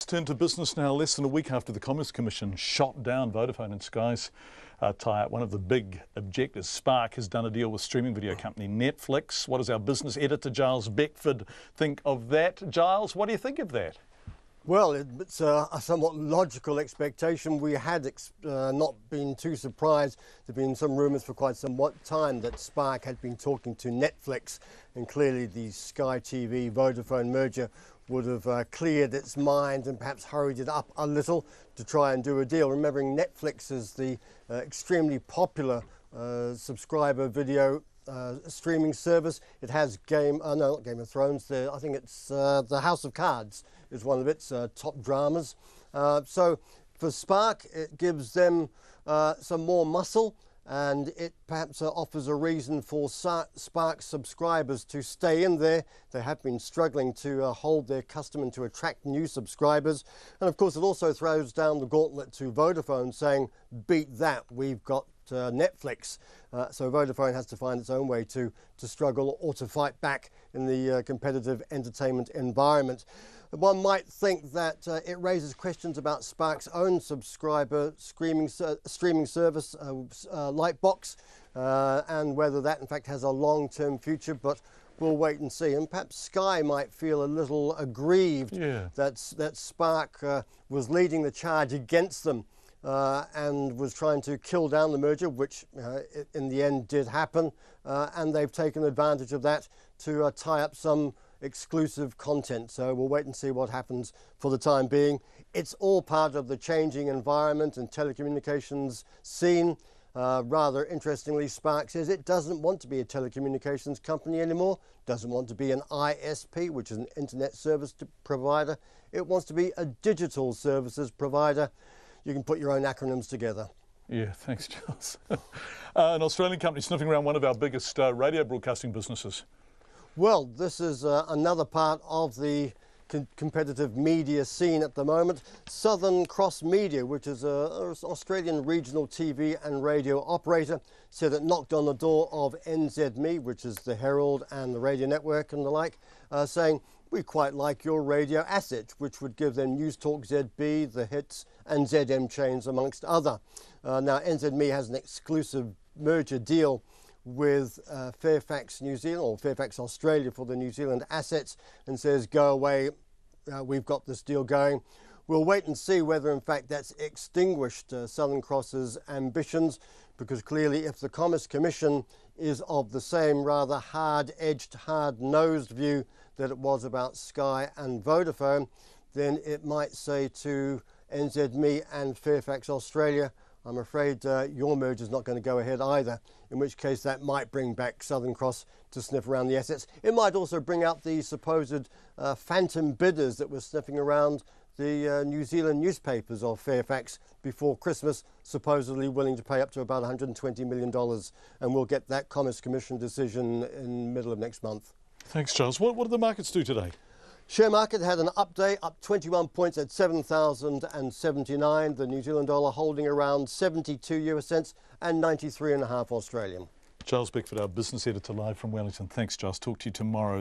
Let's turn to business now. Less than a week after the Commerce Commission shot down Vodafone and Sky's tie-up, one of the big objectives, Spark, has done a deal with streaming video company Netflix. What does our business editor, Giles Beckford, think of that? Giles, what do you think of that? Well, it's a somewhat logical expectation. We had not been too surprised. There have been some rumours for quite some time that Spark had been talking to Netflix, and clearly the Sky TV Vodafone merger would have cleared its mind and perhaps hurried it up a little to try and do a deal. Remembering Netflix is the extremely popular subscriber video streaming service. It has not Game of Thrones. I think it's the House of Cards is one of its top dramas. So for Spark, it gives them some more muscle, and it perhaps offers a reason for Spark subscribers to stay in there. They have been struggling to hold their custom and to attract new subscribers. And of course, it also throws down the gauntlet to Vodafone, saying, beat that, we've got Netflix. So Vodafone has to find its own way to struggle or to fight back in the competitive entertainment environment. One might think that it raises questions about Spark's own subscriber streaming service, Lightbox, and whether that in fact has a long-term future, but we'll wait and see. And perhaps Sky might feel a little aggrieved that Spark was leading the charge against them and was trying to kill down the merger, which in the end did happen, and they've taken advantage of that to tie up some exclusive content. So we'll wait and see what happens for the time being. It's all part of the changing environment and telecommunications scene. Rather interestingly, Spark says it doesn't want to be a telecommunications company anymore, doesn't want to be an ISP, which is an internet service provider. It wants to be a digital services provider. You can put your own acronyms together. Yeah, thanks, Charles. An Australian company sniffing around one of our biggest radio broadcasting businesses. Well, this is another part of the competitive media scene at the moment. Southern Cross Media, which is an Australian regional TV and radio operator, said it knocked on the door of NZME, which is the Herald and the Radio Network and the like, saying, we quite like your radio asset, which would give them News Talk ZB, The Hits and ZM chains, amongst other. Now, NZME has an exclusive merger deal with Fairfax New Zealand, or Fairfax Australia, for the New Zealand assets, and says, go away, we've got this deal going. We'll wait and see whether in fact that's extinguished Southern Cross's ambitions, because clearly if the Commerce Commission is of the same rather hard-edged, hard-nosed view that it was about Sky and Vodafone, then it might say to NZME and Fairfax Australia, I'm afraid your merger is not going to go ahead either, in which case that might bring back Southern Cross to sniff around the assets. It might also bring out the supposed phantom bidders that were sniffing around the New Zealand newspapers of Fairfax before Christmas, supposedly willing to pay up to about $120 million. And we'll get that Commerce Commission decision in the middle of next month. Thanks, Charles. What did the markets do today? Share market had an update, up 21 points at 7,079. The New Zealand dollar holding around 72 US cents and 93.5 Australian. Giles Beckford, our business editor, live from Wellington. Thanks, Giles. Talk to you tomorrow.